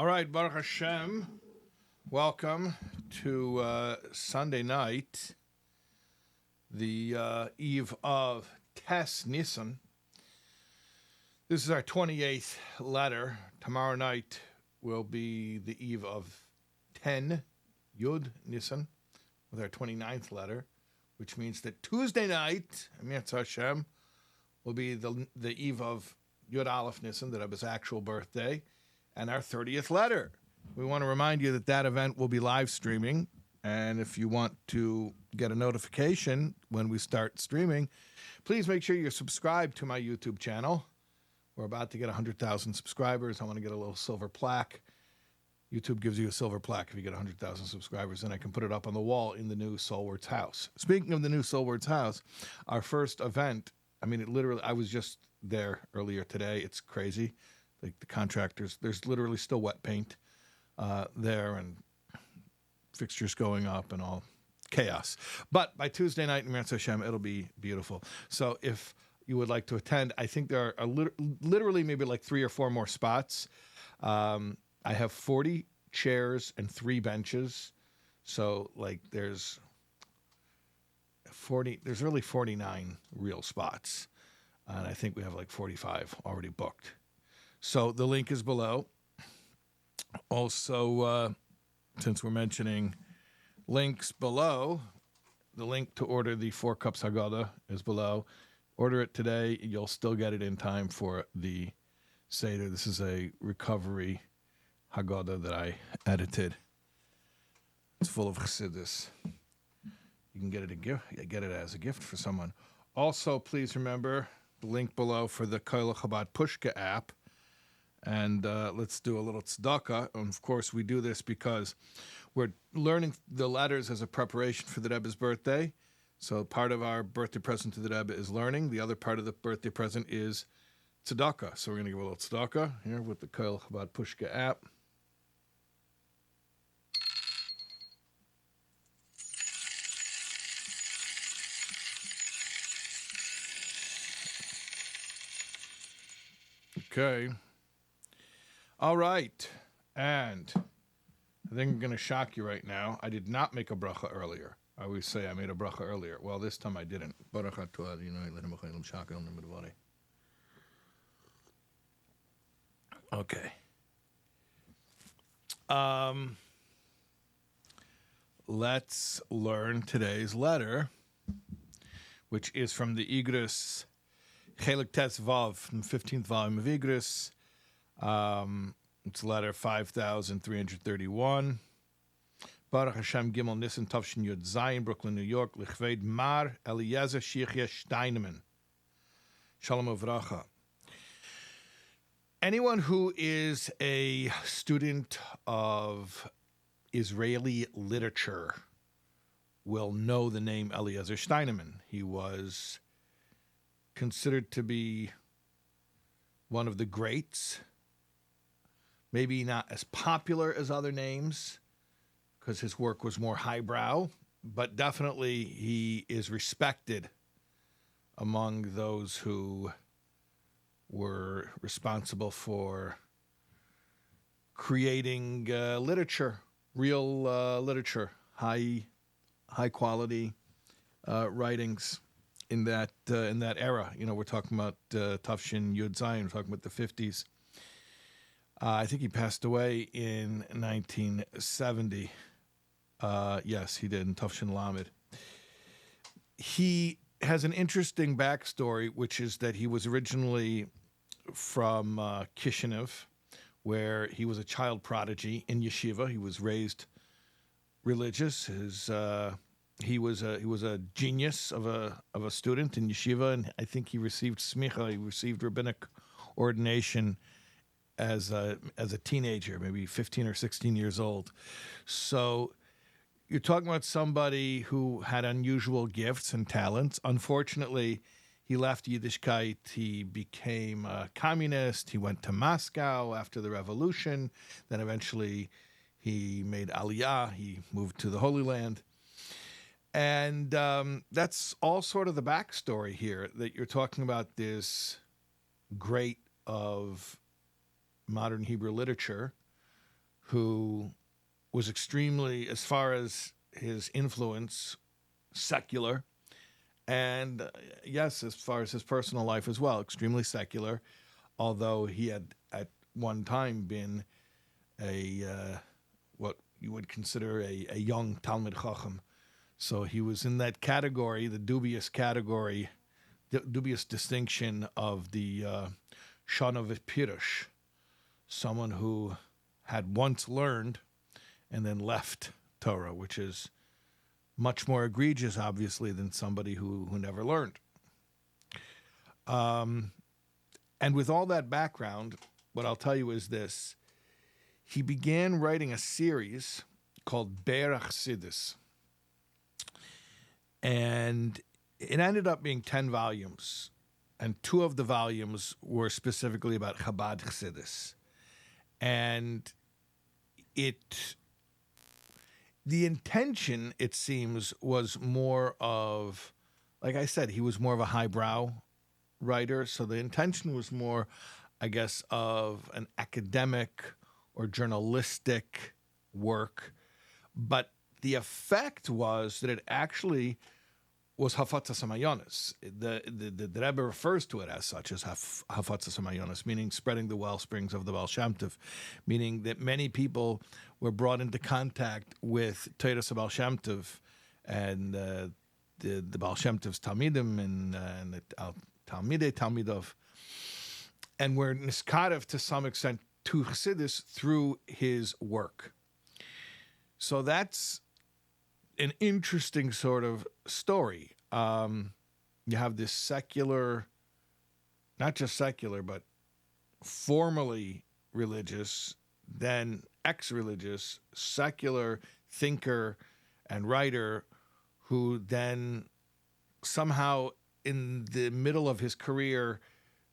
All right, Baruch Hashem, welcome to Sunday night, the eve of Tes Nisan. This is our 28th letter. Tomorrow night will be the eve of 10 Yud Nisan with our 29th letter, which means that Tuesday night, Amiatz Hashem, will be the eve of Yud Aleph Nisan, the Rebbe's actual birthday, and our 30th letter. We want to remind you that that event will be live streaming, and if you want to get a notification when we start streaming, please make sure you're subscribed to my YouTube channel. We're about to get 100,000 subscribers. I want to get a little silver plaque. YouTube gives you a silver plaque if you get 100,000 subscribers, and I can put it up on the wall in the new SoulWords house. Speaking of the new SoulWords house, our first event, I was just there earlier today. It's crazy. Like the contractors, there's literally still wet paint there and fixtures going up and all chaos. But by Tuesday night in Amiatz Hashem, it'll be beautiful. So if you would like to attend, I think there are literally maybe like 3 or 4 more spots. I have 40 chairs and 3 benches. So like there's really 49 real spots. And I think we have like 45 already booked. So the link is below. Also, since we're mentioning links below, the link to order the 4 cups Haggadah is below. Order it today. You'll still get it in time for the Seder. This is a recovery Haggadah that I edited. It's full of chasidus. You can get it as a gift for someone. Also, please remember the link below for the Koil Chabad Pushka app. And let's do a little tzedakah. And of course, we do this because we're learning the letters as a preparation for the Rebbe's birthday. So part of our birthday present to the Rebbe is learning. The other part of the birthday present is tzedakah. So we're going to give a little tzedakah here with the Koil Chabad Pushka app. Okay. All right, and I think I'm going to shock you right now. I did not make a bracha earlier. I always say I made a bracha earlier. Well, this time I didn't. Okay. Let's learn today's letter, which is from the Igros Chelik Tes Vav, from the 15th volume of Igros. It's letter 5331. Baruch Hashem Gimel Nisan Tavshin Yud Zayin, Brooklyn, New York. Lichved Mar Eliezer Steinman. Shalom Uvracha. Anyone who is a student of Israeli literature will know the name Eliezer Steinman. He was considered to be one of the greats. Maybe not as popular as other names because his work was more highbrow, but definitely he is respected among those who were responsible for creating literature, real literature, high quality writings in that era. You know, we're talking about Tafshin Yud Zayin, we're talking about the 50s. I think he passed away in 1970. Yes, he did, in Tafshin Lamed. He has an interesting backstory, which is that he was originally from Kishinev, where he was a child prodigy in yeshiva. He was raised religious. He was a genius of a student in yeshiva, and I think he received smicha. He received rabbinic ordination as a teenager, maybe 15 or 16 years old. So you're talking about somebody who had unusual gifts and talents. Unfortunately, he left Yiddishkeit. He became a communist. He went to Moscow after the revolution. Then eventually he made Aliyah. He moved to the Holy Land. And that's all sort of the backstory here, that you're talking about this great of modern Hebrew literature who was extremely, as far as his influence, secular, and yes, as far as his personal life as well, extremely secular, although he had at one time been what you would consider a young Talmid Chacham. So he was in that category, the dubious distinction of the Shana Pirush, someone who had once learned and then left Torah, which is much more egregious, obviously, than somebody who never learned. And with all that background, what I'll tell you is this. He began writing a series called Be'er Chassidus. And it ended up being 10 volumes. And 2 of the volumes were specifically about Chabad Chassidus. And the intention, it seems, was more of, like I said, he was more of a highbrow writer. So the intention was more, I guess, of an academic or journalistic work. But the effect was that it actually was Hafatzas HaMayonos. The Rebbe refers to it as such, as Hafatzas HaMayonos, meaning spreading the well springs of the Baal Shem Tov, meaning that many people were brought into contact with Torah's Baal Shem Tov and the Baal Shem Tov's Talmidim and the Talmidei Talmidov, and were niskarev to some extent to Chassidus through his work. So that's an interesting sort of story. You have this secular, not just secular, but formally religious, then ex-religious, secular thinker and writer who then somehow in the middle of his career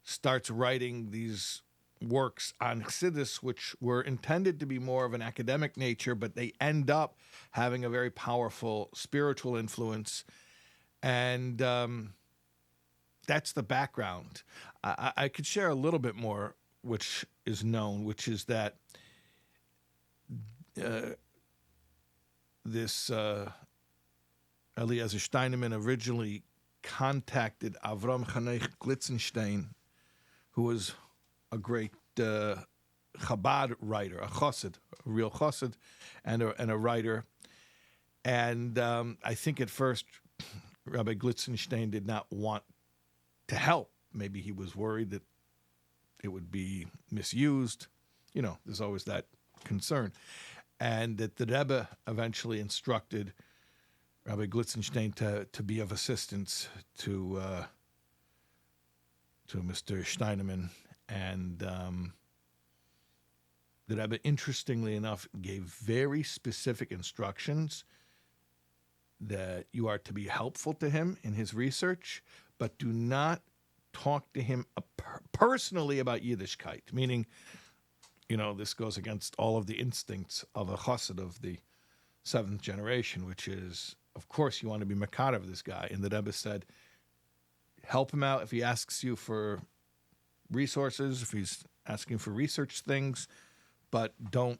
starts writing these works on Chassidus, which were intended to be more of an academic nature, but they end up having a very powerful spiritual influence. And that's the background. I could share a little bit more, which is known, which is that this Eliezer Steinman originally contacted Avram Chanech Glitzenstein, who was a great Chabad writer, a chassid, a real chassid, and a writer. And I think at first Rabbi Glitzenstein did not want to help. Maybe he was worried that it would be misused. You know, there's always that concern. And that the Rebbe eventually instructed Rabbi Glitzenstein to be of assistance to Mr. Steinman. And the Rebbe, interestingly enough, gave very specific instructions that you are to be helpful to him in his research, but do not talk to him personally about Yiddishkeit, meaning, you know, this goes against all of the instincts of a chassid of the 7th generation, which is, of course, you want to be makar of this guy. And the Rebbe said, help him out if he asks you for resources, if he's asking for research things, but don't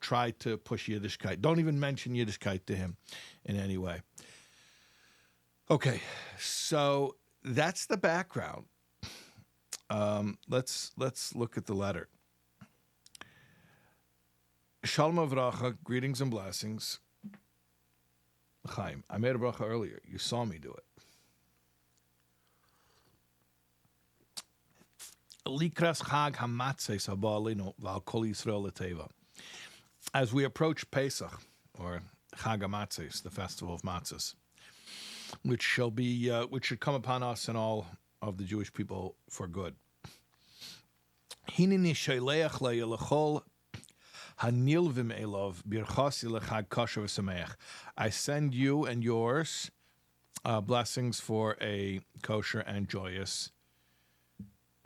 try to push Yiddishkeit. Don't even mention Yiddishkeit to him in any way. Okay, so that's the background. Let's look at the letter. Shalom Avracha, greetings and blessings. Chaim, I made a bracha earlier. You saw me do it. Likras Chag Hamatzes Haba Aleinu V'al Kol Yisrael L'Teva. As we approach Pesach, or Chag HaMatzos, the festival of matzahs, which should come upon us and all of the Jewish people for good. Hineni sheleach le'elechol hanilvim elov birchasi lechag kosher v'sameach. I send you and yours blessings for a kosher and joyous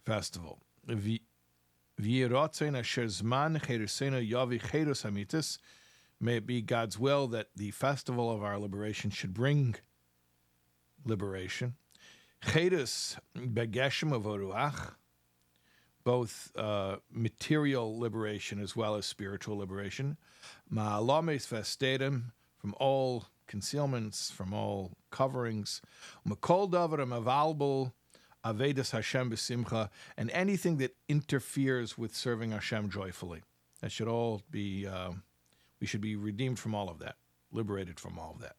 festival. May it be God's will that the festival of our liberation should bring liberation. Chasidus begeshem of oruach, both material liberation as well as spiritual liberation. Ma'alames vestadim, from all concealments, from all coverings. Makol davarim avalbul avedus Hashem b'simcha, and anything that interferes with serving Hashem joyfully. That should all be, we should be redeemed from all of that, liberated from all of that.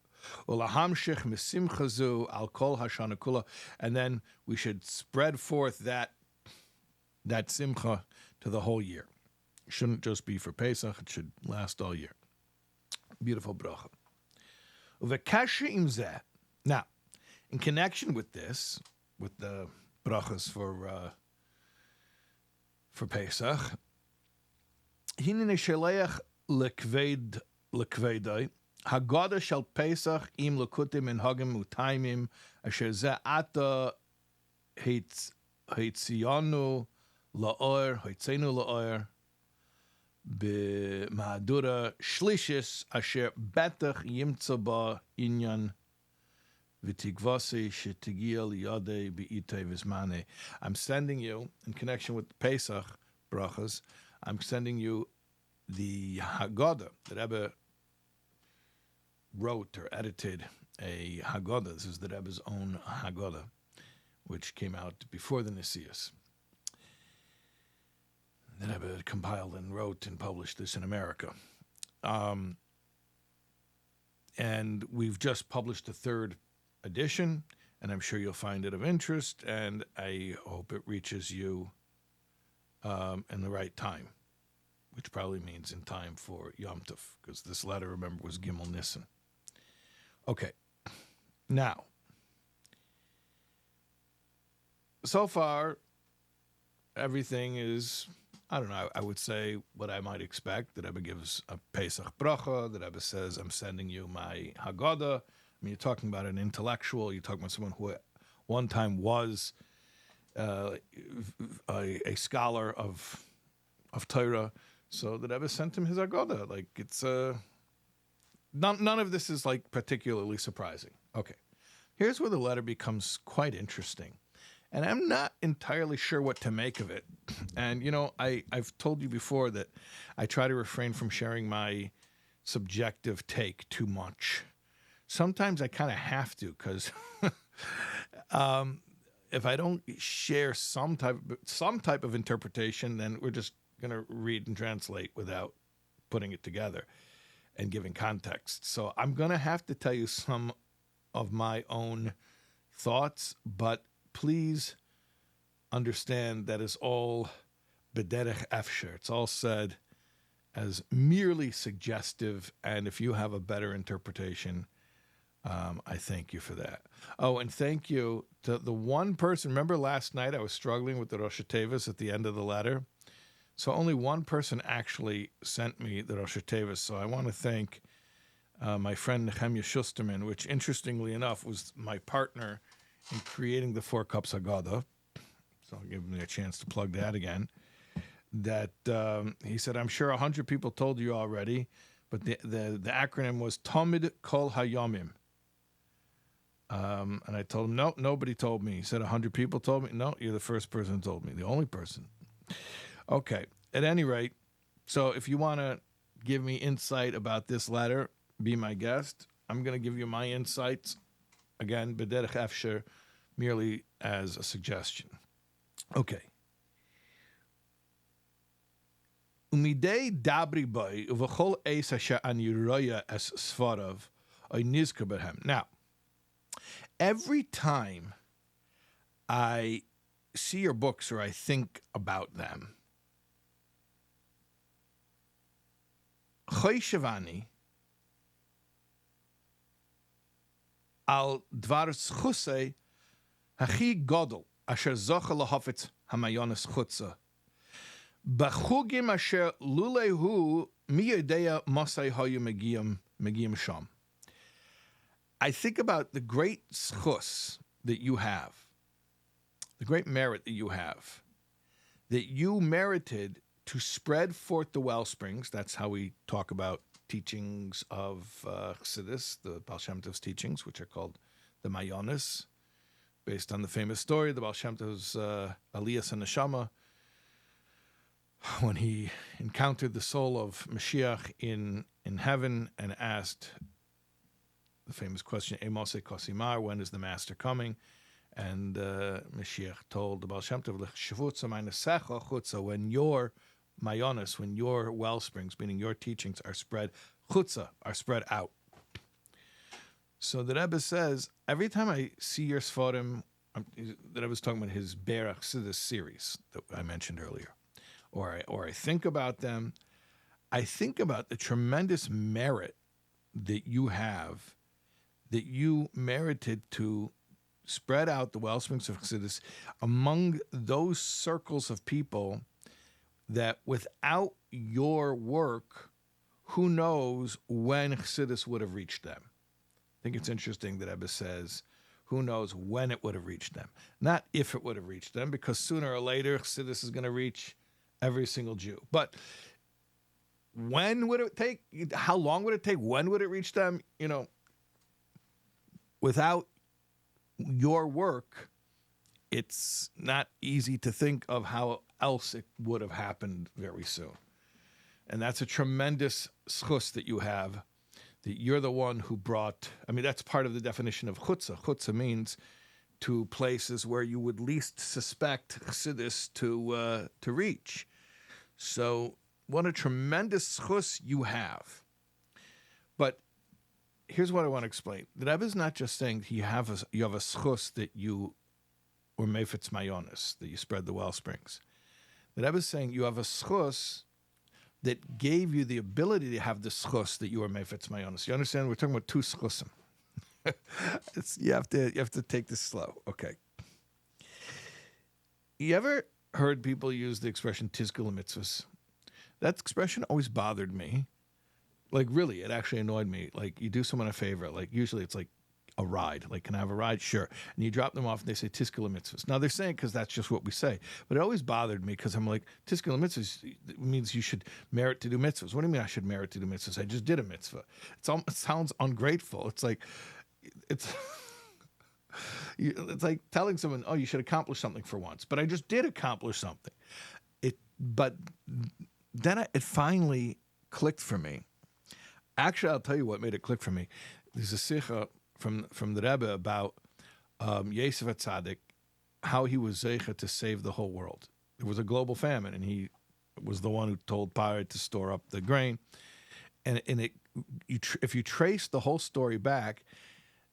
Ulahamshich misimcha zu al kol hashana kula, and then we should spread forth that simcha to the whole year. It shouldn't just be for Pesach, it should last all year. Beautiful bracha. Uvekasha im zeh. Now, in connection with this, with the brachas for Pesach, hinene sheleach lekvedai Haggadah shel Pesach im lekutim in hagim utaimim asher zeh ata heitziyanu la'or heitzenu la'or b'mahadura shlishis asher betach yimtza ba inyan v'tigvasi shetigia liyadei b'itei v'zmane. I'm sending you, in connection with the Pesach brachas, I'm sending you the Haggadah. The Rebbe wrote or edited a Haggadah. This is the Rebbe's own Haggadah, which came out before the Nesius. The Rebbe compiled and wrote and published this in America. And we've just published the third edition, and I'm sure you'll find it of interest, and I hope it reaches you in the right time, which probably means in time for Yom Tov, because this letter, remember, was Gimel Nisan. Okay, now, so far, everything is, I don't know, I would say what I might expect. The Rebbe gives a Pesach bracha. The Rebbe says, I'm sending you my Haggadah. I mean, you're talking about an intellectual. You're talking about someone who one time was a scholar of Torah. So the Rebbe sent him his Haggadah. Like, it's none of this is like particularly surprising. Okay, here's where the letter becomes quite interesting, and I'm not entirely sure what to make of it. And you know, I've told you before that I try to refrain from sharing my subjective take too much. Sometimes I kind of have to, because if I don't share some type of interpretation, then we're just going to read and translate without putting it together and giving context. So I'm going to have to tell you some of my own thoughts, but please understand that is all b'derech efsher. It's all said as merely suggestive, and if you have a better interpretation, I thank you for that. Oh, and thank you to the one person. Remember last night I was struggling with the Rosh Hashanah at the end of the letter? So only one person actually sent me the Rosh Hashanah. So I want to thank my friend Nehemiah Schusterman, which interestingly enough was my partner in creating the Four Cups Haggadah. So I'll give me a chance to plug that again. That he said, I'm sure 100 people told you already, but the acronym was Tamid Kol Hayomim. And I told him, no, nobody told me. He said 100 people told me. No, you're the first person who told me, the only person. Okay, at any rate, so if you want to give me insight about this letter, be my guest. I'm going to give you my insights, again, b'derech efsher, merely as a suggestion. Okay. Umidei dabri boy uvachol eis asher ani roya es svarav oy nizker behem. Now, every time I see your books or I think about them, choy shavani al dvar schusei hachi godel asher zocha lahafetz hamayones chutza b'chugim asher lulehu miyodea masay hayu megiyam sham. I think about the great schus that you have, the great merit that you have, that you merited to spread forth the well springs. That's how we talk about teachings of Chassidus, the Baal Shem Tov's teachings, which are called the Mayonis, based on the famous story, the Baal Shem Tov's Aliyas and Neshama, when he encountered the soul of Mashiach in heaven and asked the famous question, Emose Kosimar, when is the master coming? And Mashiach told the Baal Shem Tov, when your mayonis, when your well springs, meaning your teachings, are spread, chutza, are spread out. So the Rebbe says, every time I see your Sforim, that I was talking about his Berach Chassidus series that I mentioned earlier, or I think about them, I think about the tremendous merit that you have, that you merited to spread out the wellsprings of Chassidus among those circles of people that without your work, who knows when Chassidus would have reached them. I think it's interesting that Rebbe says, who knows when it would have reached them. Not if it would have reached them, because sooner or later, Chassidus is going to reach every single Jew. But when would it take? How long would it take? When would it reach them? You know, without your work, it's not easy to think of how else it would have happened very soon. And that's a tremendous schus that you have, that you're the one who brought, I mean, that's part of the definition of chutzah. Chutzah means to places where you would least suspect chassidus to reach. So what a tremendous schus you have. But here's what I want to explain. The Rebbe is not just saying you have a schus that you were mefetz mayonis, that you spread the well springs. The Rebbe is saying you have a schus that gave you the ability to have the schus that you were mefetz mayonis. You understand? We're talking about two schusim. You have to take this slow. Okay. You ever heard people use the expression tizkul mitzvahs? That expression always bothered me. Like, really, it actually annoyed me. Like, you do someone a favor. Like, usually it's like a ride. Like, can I have a ride? Sure. And you drop them off and they say tizkul mitzvahs. Now, they're saying because that's just what we say. But it always bothered me because I'm like, tizkul mitzvahs means you should merit to do mitzvahs. What do you mean I should merit to do mitzvahs? I just did a mitzvah. It sounds ungrateful. It's like, it's like telling someone, oh, you should accomplish something for once. But I just did accomplish something. But then it finally clicked for me. Actually, I'll tell you what made it click for me. There's a sikha from the Rebbe about Yosef HaTzadik, how he was zeicha to save the whole world. There was a global famine, and he was the one who told Pirate to store up the grain. And if you trace the whole story back,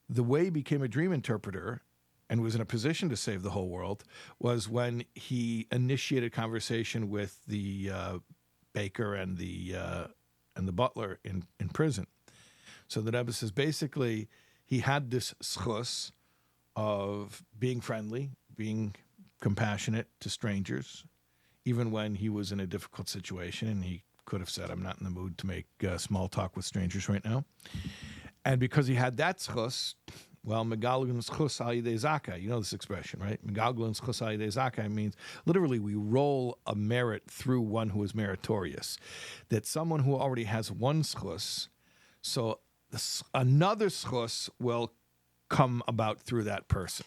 the way he became a dream interpreter and was in a position to save the whole world was when he initiated conversation with the baker and the butler in prison. So the Rebbe says basically he had this schus of being friendly, being compassionate to strangers, even when he was in a difficult situation, and he could have said, I'm not in the mood to make small talk with strangers right now. And because he had that schus, well, megalglin schus al yidei zakai. You know this expression, right? Megalglin schus al yidei zakai means literally we roll a merit through one who is meritorious. That someone who already has one schus, so another schus will come about through that person.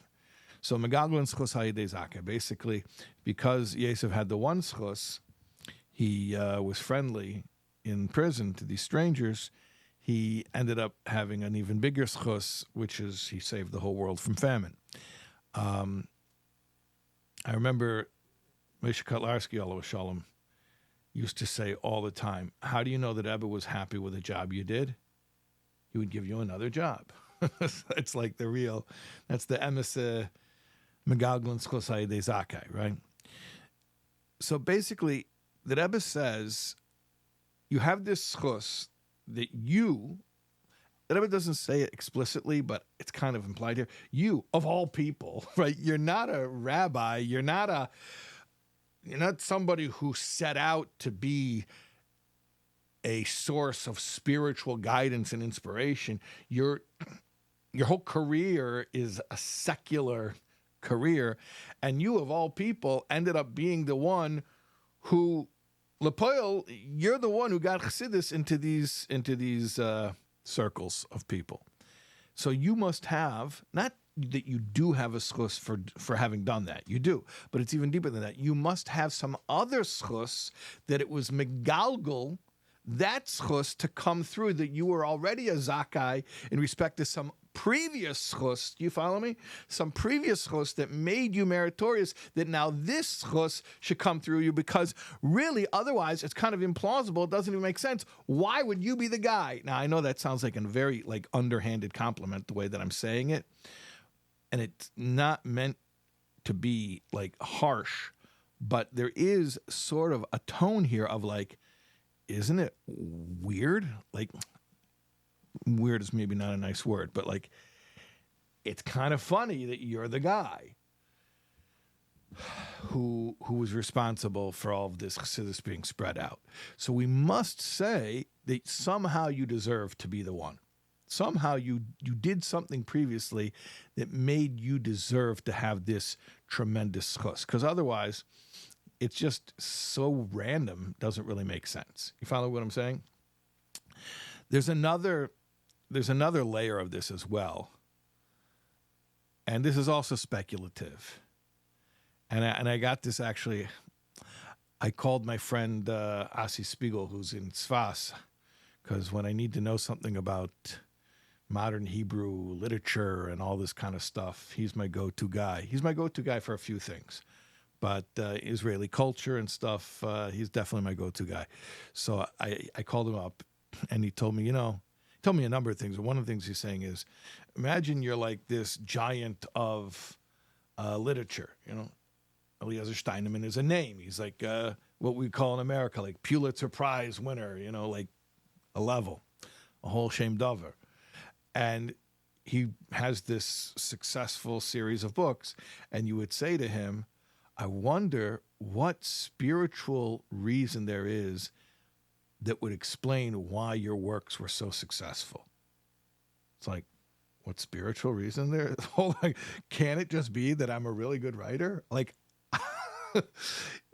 So megalglin schus al yidei zakai. Basically, because Yosef had the one schus, he was friendly in prison to these strangers. He ended up having an even bigger schus, which is he saved the whole world from famine. I remember Moshe Kotlarski, Alav Shalom, used to say all the time, how do you know that Rebbe was happy with the job you did? He would give you another job. It's like that's the emes megalglin schus al yidei zakai, right? So basically, the Rebbe says, you have this schus that the Rebbe doesn't say it explicitly, but it's kind of implied here. You, of all people, right? You're not a rabbi. You're not somebody who set out to be a source of spiritual guidance and inspiration. Your whole career is a secular career, and you, of all people, ended up being the one who, Lepoil, you're the one who got Chassidus into these circles of people. So you must have not that you do have a schus for having done that. You do. But it's even deeper than that. You must have some other schus that it was megalgal, that schus to come through, that you were already a zakai in respect to some previous schus. Do you follow me? Some previous schus that made you meritorious, that now this schus should come through you, because really, otherwise, it's kind of implausible. It doesn't even make sense. Why would you be the guy? Now, I know that sounds like a very underhanded compliment, the way that I'm saying it. And it's not meant to be harsh, but there is sort of a tone here of isn't it weird? Weird is maybe not a nice word, but it's kind of funny that you're the guy who was responsible for all of this chasidus being spread out. So we must say that somehow you deserve to be the one. Somehow you did something previously that made you deserve to have this tremendous chus. Because otherwise, it's just so random, doesn't really make sense. You follow what I'm saying? There's another layer of this as well. And this is also speculative. And I got this actually. I called my friend Asi Spiegel, who's in Tzfas, because when I need to know something about modern Hebrew literature and all this kind of stuff, he's my go-to guy. He's my go-to guy for a few things. But Israeli culture and stuff, he's definitely my go-to guy. So I called him up, and he told me, a number of things. One of the things he's saying is, imagine you're like this giant of literature, Eliezer Steinman is a name. He's like what we call in America, Pulitzer Prize winner, a level, a whole shame dover. And he has this successful series of books, and you would say to him, I wonder what spiritual reason there is that would explain why your works were so successful. It's what spiritual reason there? Can it just be that I'm a really good writer?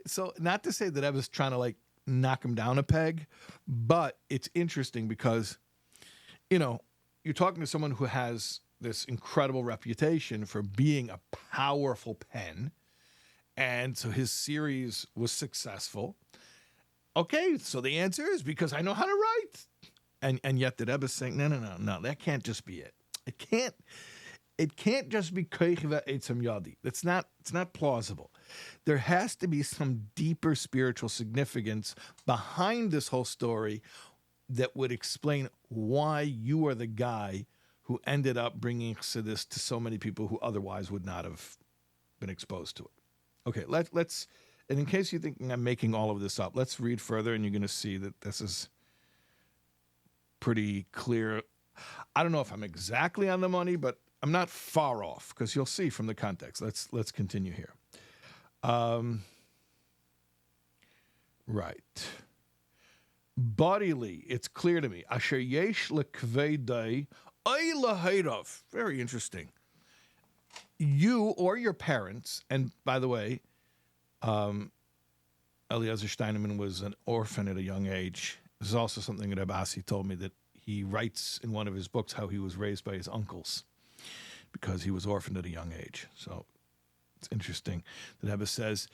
So not to say that I was trying to knock him down a peg, but it's interesting because, you're talking to someone who has this incredible reputation for being a powerful pen. And so his series was successful. Okay, so the answer is because I know how to write. And yet the Rebbe is saying, no, that can't just be it. It can't just be koichiva etzem yadi. It's not plausible. There has to be some deeper spiritual significance behind this whole story that would explain why you are the guy who ended up bringing chasidus to so many people who otherwise would not have been exposed to it. Okay, let's. And in case you think I'm making all of this up, let's read further, and you're going to see that this is pretty clear. I don't know if I'm exactly on the money, but I'm not far off, because you'll see from the context. Let's continue here. Right. Bodily, it's clear to me. Asher yesh lekveidai ay lahairav. Very interesting. You or your parents, and by the way, Eliezer Steinman was an orphan at a young age. This is also something that Abasi told me, that he writes in one of his books how he was raised by his uncles because he was orphaned at a young age. So it's interesting that Rebbe says,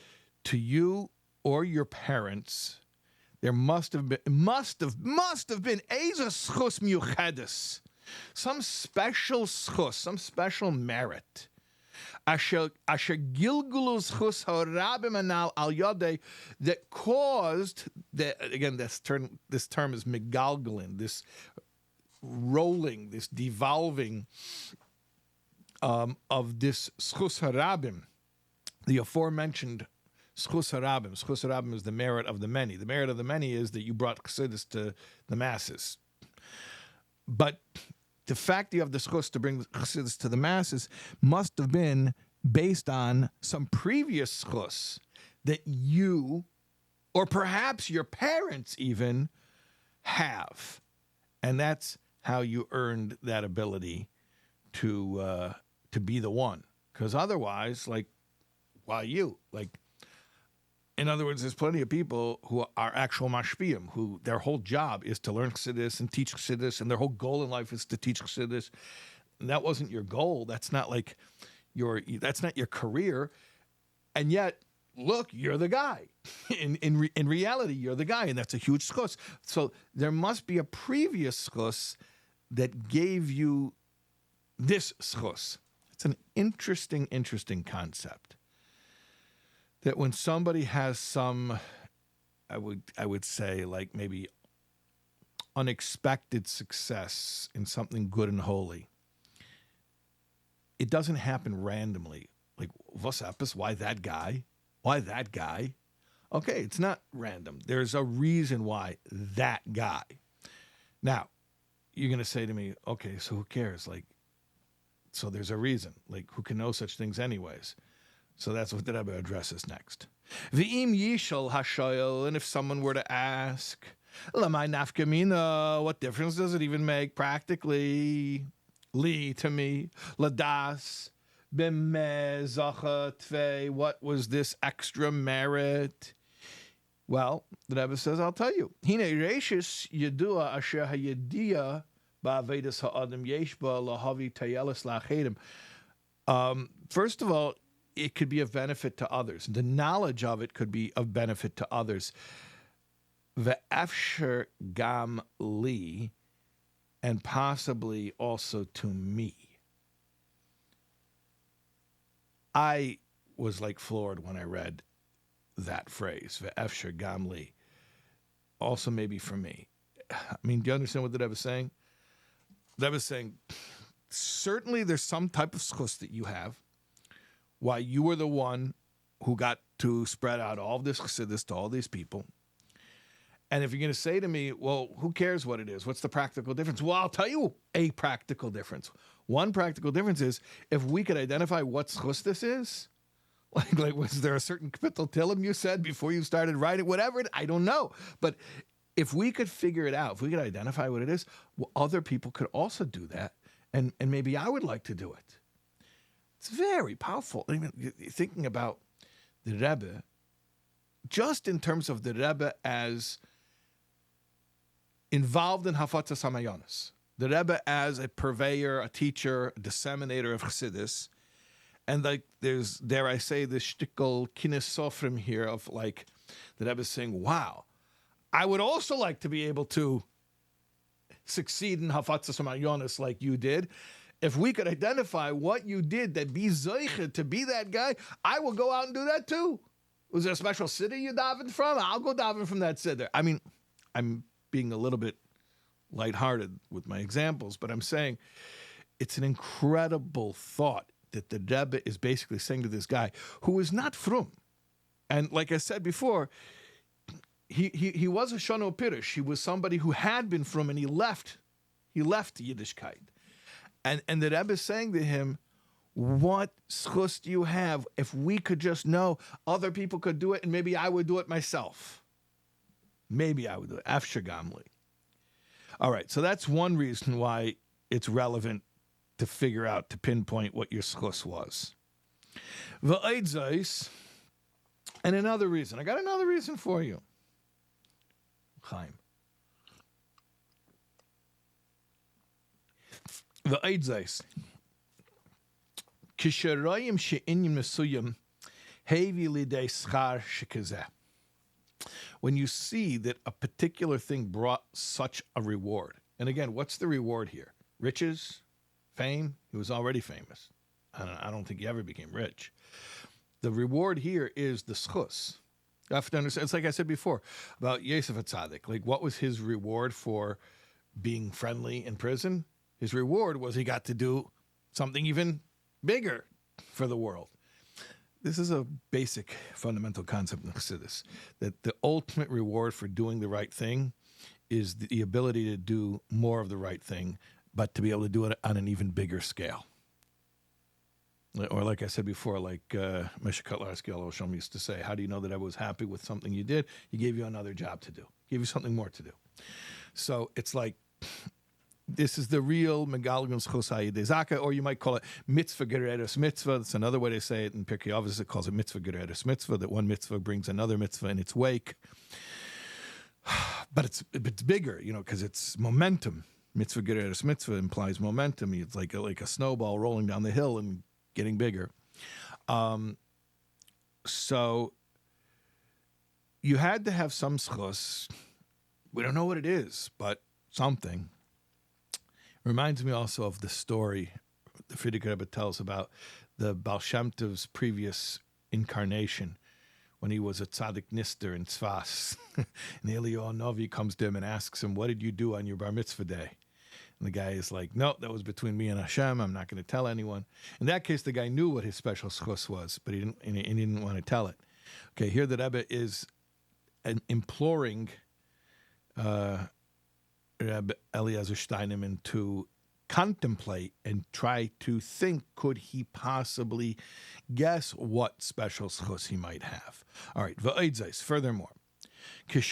to you or your parents, there must have been Eza schus miuchedus, some special schus, some special merit. Asher gilgulus chus harabim anal al yodei, that caused that, again, this term is megalgalin, this rolling, this devolving of this schus harabim, the aforementioned schus harabim. Schus harabim is the merit of the many. The merit of the many is that you brought chasidus to the masses. But the fact that you have the schus to bring chasidus to the masses must have been based on some previous schus that you, or perhaps your parents even, have. And that's how you earned that ability to be the one. Because otherwise, why you? In other words, there's plenty of people who are actual mashpiyim, who their whole job is to learn Chassidus and teach Chassidus, and their whole goal in life is to teach Chassidus. that wasn't your goal. That's not like that's not your career. And yet, look, you're the guy. In reality, you're the guy, and that's a huge schus. So there must be a previous schus that gave you this schus. It's an interesting concept. That when somebody has some, I would say, like maybe unexpected success in something good and holy, it doesn't happen randomly. Like, what's up? Why that guy? Why that guy? Okay, it's not random. There's a reason why that guy. Now, you're going to say to me, okay, so who cares? Like, so there's a reason. Like, who can know such things anyways? So that's what the Rebbe addresses next. V'im yishal hashoyel, and if someone were to ask, lamai nafkamina, what difference does it even make practically? Li, to me, ladas, b'meh zacha tvei, what was this extra merit? Well, the Rebbe says, I'll tell you. Hine reishis yedua asher hayediyah ba'avedas ha'adam yesh ba lahavi tayelis la'achedim. First of all, it could be of benefit to others. The knowledge of it could be of benefit to others. Ve'efsher gam li, and possibly also to me. I was like floored when I read that phrase, ve'efsher gam li. Also maybe for me. I mean, do you understand what the Rebbe was saying? The Rebbe was saying, certainly there's some type of schus that you have, why you were the one who got to spread out all of this chasidus to all these people. And if you're going to say to me, well, who cares what it is? What's the practical difference? Well, I'll tell you a practical difference. One practical difference is if we could identify what schus this is, like was there a certain kapitel tilim you said before you started writing, whatever, I don't know. But if we could figure it out, if we could identify what it is, well, other people could also do that. And maybe I would like to do it. It's very powerful. I mean, you're thinking about the Rebbe, just in terms of the Rebbe as involved in Hafatzas HaMayonos, the Rebbe as a purveyor, a teacher, a disseminator of Chassidus, and like there's, dare I say, this shtickle kines sofrim here of like the Rebbe saying, wow, I would also like to be able to succeed in Hafatzas HaMayonos like you did. If we could identify what you did that be zeicha to be that guy, I will go out and do that too. Was there a special city you davened from? I'll go daven from that city. I mean, I'm being a little bit lighthearted with my examples, but I'm saying it's an incredible thought that the Rebbe is basically saying to this guy who is not frum. And like I said before, he was a Shano Pirish. He was somebody who had been frum and he left Yiddishkeit. And the Rebbe is saying to him, what schus do you have? If we could just know other people could do it, and maybe I would do it myself. Maybe I would do it. Afsher gamli. All right, so that's one reason why it's relevant to figure out, to pinpoint what your schus was. V'aid zeis, and another reason. I got another reason for you. Chaim. V'aid zeis. Kisharayim she'inyin mesuyim hevi lidei schar shekazeh. When you see that a particular thing brought such a reward. And again, what's the reward here? Riches? Fame? He was already famous. I don't think he ever became rich. The reward here is the schus. You have to understand, it's like I said before about Yosef HaTzadik. Like, what was his reward for being friendly in prison? His reward was he got to do something even bigger for the world. This is a basic fundamental concept in Chassidus, that the ultimate reward for doing the right thing is the ability to do more of the right thing, but to be able to do it on an even bigger scale. Or like I said before, like Moshe Kotlarsky Shalom used to say, how do you know that I was happy with something you did? He gave you another job to do. He gave you something more to do. So it's like, this is the real Megalagun Schos HaYidei Zaka, or you might call it Mitzvah Gereres Mitzvah. That's another way they say it in Pirkei Avos. It calls it Mitzvah Gereres Mitzvah, that one mitzvah brings another mitzvah in its wake. But it's bigger, because it's momentum. Mitzvah gereres mitzvah implies momentum. It's like a snowball rolling down the hill and getting bigger. So you had to have some schus. We don't know what it is, but something. Reminds me also of the story the Frierdiker Rebbe tells about the Baal Shem Tov's previous incarnation when he was a tzaddik nister in Tzfas. And Eliyahu Novi comes to him and asks him, what did you do on your bar mitzvah day? And the guy is like, no, that was between me and Hashem. I'm not going to tell anyone. In that case, the guy knew what his special schus was, but he didn't want to tell it. Okay, here the Rebbe is imploring Rebbe Eliezer Steinman to contemplate and try to think, could he possibly guess what special schus he might have? All right, furthermore, when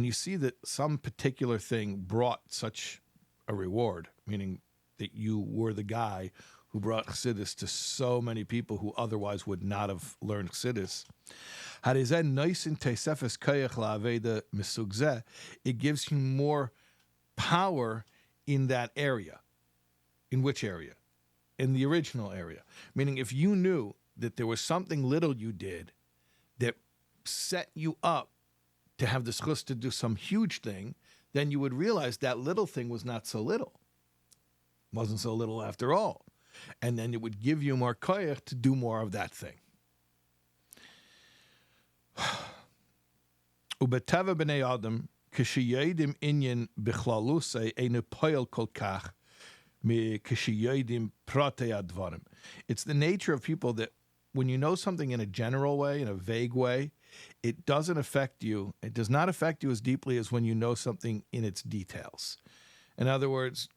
you see that some particular thing brought such a reward, meaning that you were the guy who brought Chassidus to so many people who otherwise would not have learned Chassidus, it gives you more power in that area. In which area? In the original area. Meaning if you knew that there was something little you did that set you up to have the schus to do some huge thing, then you would realize that little thing was not so little. It wasn't so little after all. And then it would give you more koyach to do more of that thing. Ubetava b'nei Adam kishiyedim inyan bichlalusei einu poel kol kach mi kishiyedim protei advarim. It's the nature of people that when you know something in a general way, in a vague way, it doesn't affect you. It does not affect you as deeply as when you know something in its details. In other words,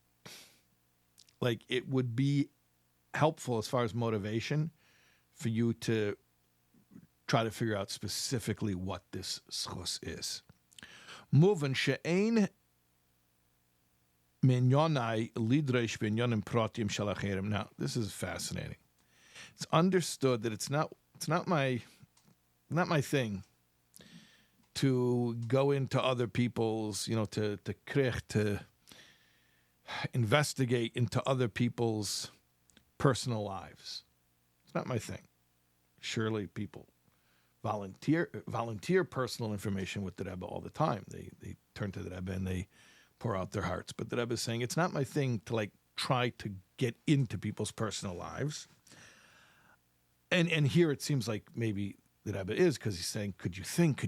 like it would be helpful as far as motivation for you to try to figure out specifically what this schus is. Movin she'ein minyonai lidresh binyonim pratim shalacherim. Now, this is fascinating. It's understood that it's not my thing to go into other people's, to investigate into other people's personal lives. It's not my thing. Surely people volunteer personal information with the Rebbe all the time. They turn to the Rebbe and they pour out their hearts. But the Rebbe is saying it's not my thing to try to get into people's personal lives. And here it seems like maybe the Rebbe is, because he's saying, could you think,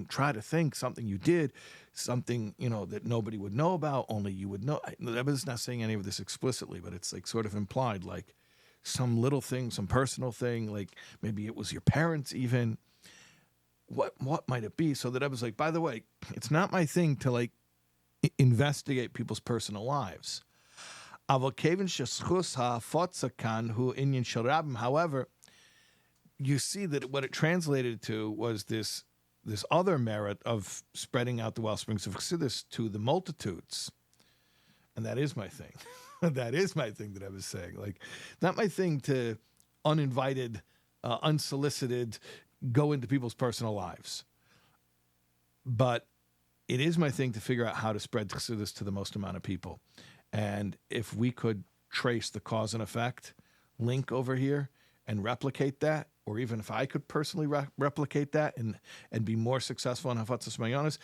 try to think something you did, something, that nobody would know about, only you would know. The Rebbe is not saying any of this explicitly, but it's sort of implied, like some little thing, some personal thing, like maybe it was your parents even. What might it be? So the Rebbe is like, by the way, it's not my thing to investigate people's personal lives. However, you see that what it translated to was this other merit of spreading out the wellsprings of Chassidus to the multitudes. And that is my thing. That is my thing that I was saying. Not my thing to uninvited, unsolicited, go into people's personal lives. But it is my thing to figure out how to spread Chassidus to the most amount of people. And if we could trace the cause and effect link over here and replicate that, or even if I could personally replicate that and be more successful in Hafatzas Mayonis,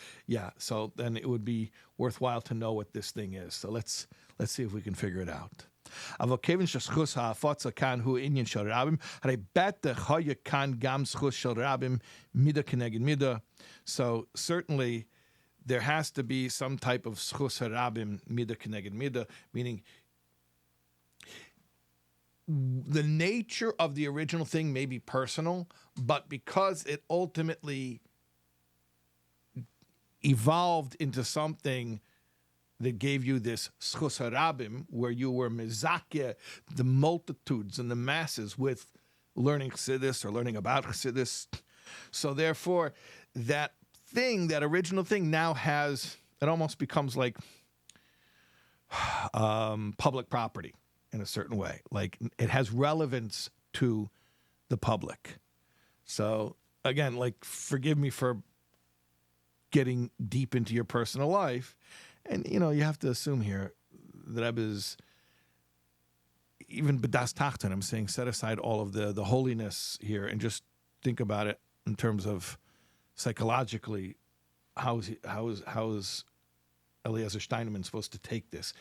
so then it would be worthwhile to know what this thing is. So let's see if we can figure it out. So certainly there has to be some type of schus harabim mida keneged mida, meaning the nature of the original thing may be personal, but because it ultimately evolved into something that gave you this schus harabim, where you were mezakeh the multitudes and the masses with learning Chassidus or learning about Chassidus. So therefore, that original thing now it almost becomes like public property in a certain way. Like it has relevance to the public. So again, forgive me for getting deep into your personal life. And, you have to assume here that Rebbe is, even b'das tachton, I'm saying set aside all of the holiness here and just think about it in terms of psychologically, how is Eliezer Steinman supposed to take this?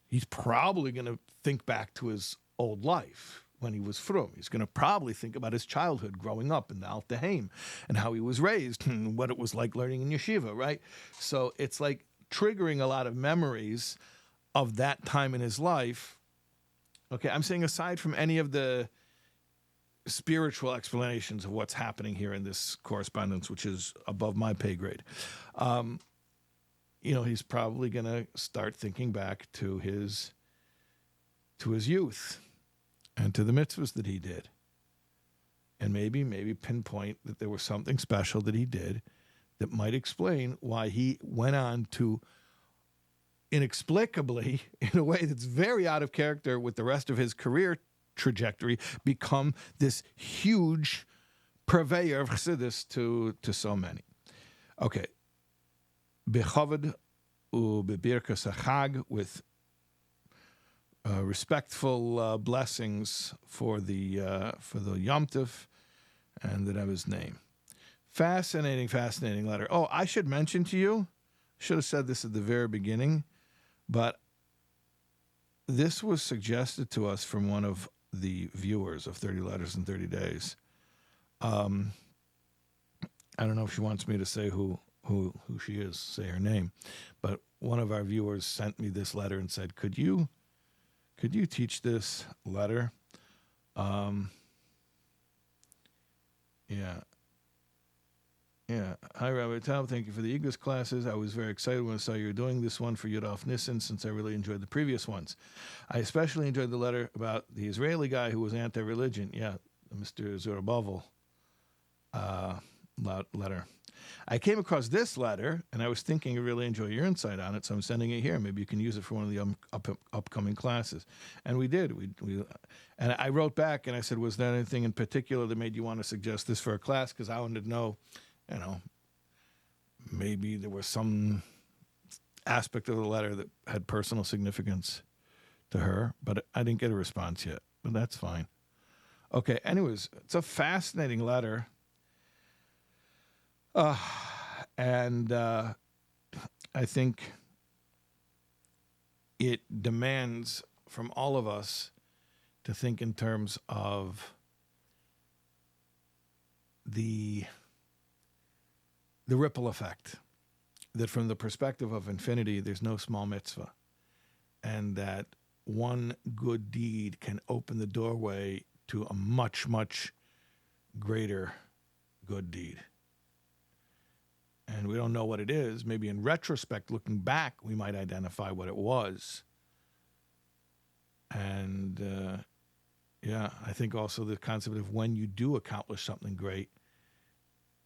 He's probably going to think back to his old life when he was frum. He's going to probably think about his childhood growing up in the Al Tehaim and how he was raised and what it was like learning in yeshiva, right? So it's like triggering a lot of memories of that time in his life. Okay, I'm saying aside from any of the spiritual explanations of what's happening here in this correspondence, which is above my pay grade, he's probably going to start thinking back to his youth and to the mitzvahs that he did. And maybe pinpoint that there was something special that he did that might explain why he went on to inexplicably, in a way that's very out of character with the rest of his career trajectory, become this huge purveyor of chasidus to so many. Okay. Bechavod u'bebirkas hachag, with respectful blessings for the Yom Tov and the Rebbe's name. Fascinating letter. Oh, I should mention to you, should have said this at the very beginning, but this was suggested to us from one of the viewers of 30 Letters in 30 Days. I don't know if she wants me to say who she is, say her name, but one of our viewers sent me this letter and said, could you teach this letter? Yeah. Hi, Rabbi Taub. Thank you for the Iglis classes. I was very excited when I saw you were doing this one for Yud Alf Nissen, since I really enjoyed the previous ones. I especially enjoyed the letter about the Israeli guy who was anti-religion. Yeah, Mr. Zerubbabel letter. I came across this letter, and I was thinking I really enjoy your insight on it, so I'm sending it here. Maybe you can use it for one of the upcoming classes. And we did. And I wrote back, and I said, was there anything in particular that made you want to suggest this for a class? Because I wanted to know, maybe there was some aspect of the letter that had personal significance to her, but I didn't get a response yet. But that's fine. Okay, anyways, it's a fascinating letter. And I think it demands from all of us to think in terms of the ripple effect, that from the perspective of infinity, there's no small mitzvah, and that one good deed can open the doorway to a much, much greater good deed. And we don't know what it is. Maybe in retrospect, looking back, we might identify what it was. And I think also the concept of when you do accomplish something great,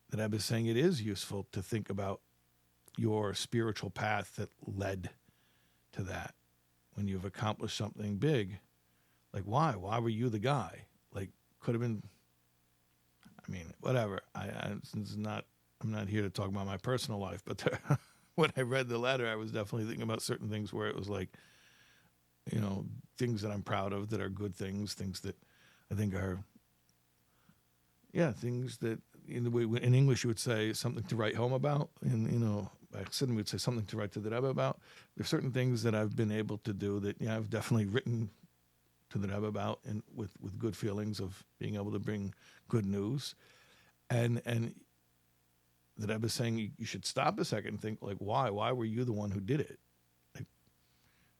that Rebbe is saying it is useful to think about your spiritual path that led to that. When you've accomplished something big, like why? Why were you the guy? Like, could have been, whatever. I'm not here to talk about my personal life, but when I read the letter, I was definitely thinking about certain things where it was like, things that I'm proud of, that are good things that I think are, things that in English you would say something to write home about, and by Chassidus we would say something to write to the Rebbe about. There's certain things that I've been able to do that I've definitely written to the Rebbe about, and with good feelings of being able to bring good news, and the Rebbe is saying you should stop a second and think, like, why were you the one who did it?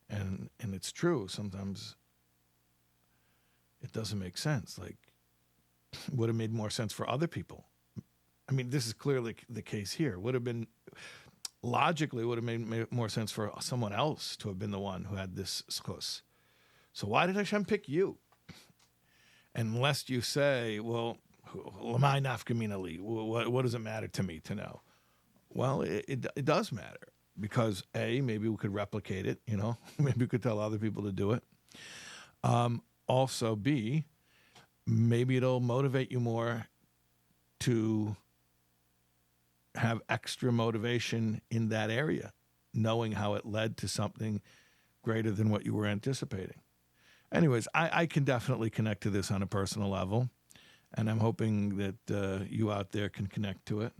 And it's true. Sometimes it doesn't make sense. Like, would have made more sense for other people. This is clearly the case here. Logically would have made more sense for someone else to have been the one who had this schus. So why did Hashem pick you? Unless you say, well, lamai nafkamina li, what does it matter to me to know? Well, it does matter. Because A, maybe we could replicate it, maybe we could tell other people to do it. Also, B, maybe it'll motivate you more to have extra motivation in that area, knowing how it led to something greater than what you were anticipating. Anyways, I can definitely connect to this on a personal level, and I'm hoping that you out there can connect to it.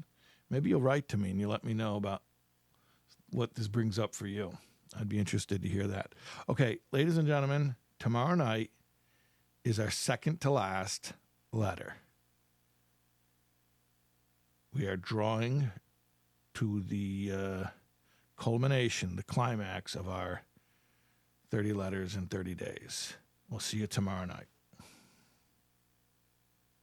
Maybe you'll write to me and you'll let me know about what this brings up for you. I'd be interested to hear that. Okay, ladies and gentlemen, tomorrow night is our second to last letter. We are drawing to the culmination, the climax of our 30 letters in 30 days. We'll see you tomorrow night.